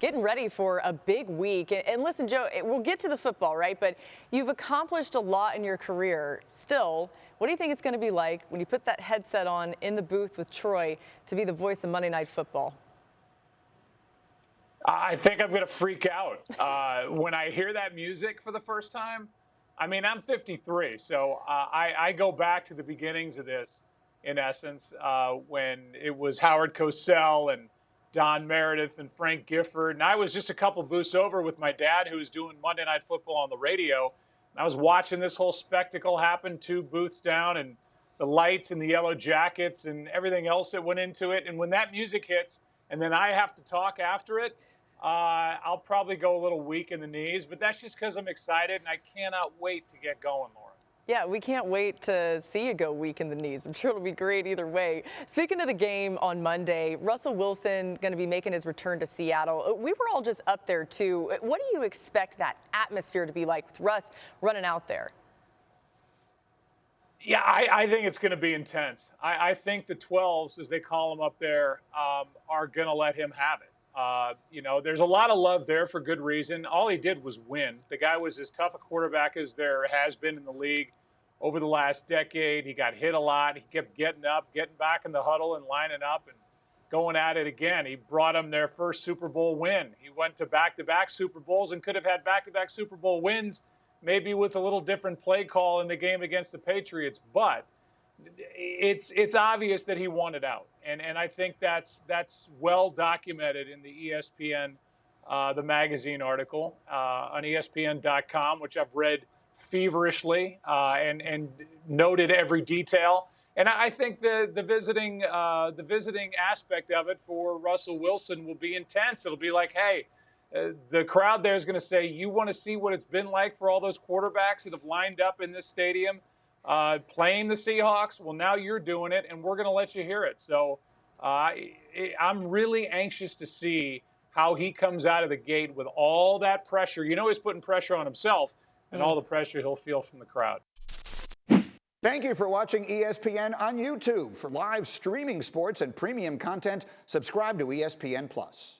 Getting ready for a big week. And listen, Joe, we'll get to the football, right? But you've accomplished a lot in your career. Still, what do you think it's going to be like when you put that headset on in the booth with Troy to be the voice of Monday Night Football? I think I'm going to freak out when I hear that music for the first time. I mean, I'm 53, so I go back to the beginnings of this, in essence, when it was Howard Cosell and Don Meredith and Frank Gifford. And I was just a couple booths over with my dad, who was doing Monday Night Football on the radio. And I was watching this whole spectacle happen, two booths down, and the lights and the yellow jackets and everything else that went into it. And when that music hits, and then I have to talk after it, I'll probably go a little weak in the knees, but that's just because I'm excited and I cannot wait to get going, Laura. Yeah, we can't wait to see you go weak in the knees. I'm sure it'll be great either way. Speaking of the game on Monday, Russell Wilson going to be making his return to Seattle. We were all just up there, too. What do you expect that atmosphere to be like with Russ running out there? Yeah, I think it's going to be intense. I think the 12s, as they call them up there, are going to let him have it. There's a lot of love there for good reason. All he did was win. The guy was as tough a quarterback as there has been in the league over the last decade. He got hit a lot. He kept getting up, getting back in the huddle and lining up and going at it again. He brought them their first Super Bowl win. He went to back-to-back Super Bowls and could have had back-to-back Super Bowl wins, maybe with a little different play call in the game against the Patriots. But it's obvious that he wanted out, and I think that's well documented in the ESPN, the magazine article on ESPN.com, which I've read feverishly and noted every detail. And I think the visiting aspect of it for Russell Wilson will be intense. It'll be like, hey, the crowd there is going to say, you want to see what it's been like for all those quarterbacks that have lined up in this stadium playing the Seahawks? Well, now you're doing it, and we're going to let you hear it. So I'm really anxious to see how he comes out of the gate with all that pressure. He's putting pressure on himself and all the pressure he'll feel from the crowd. Thank you for watching ESPN on YouTube. For live streaming sports and premium content, subscribe to ESPN+.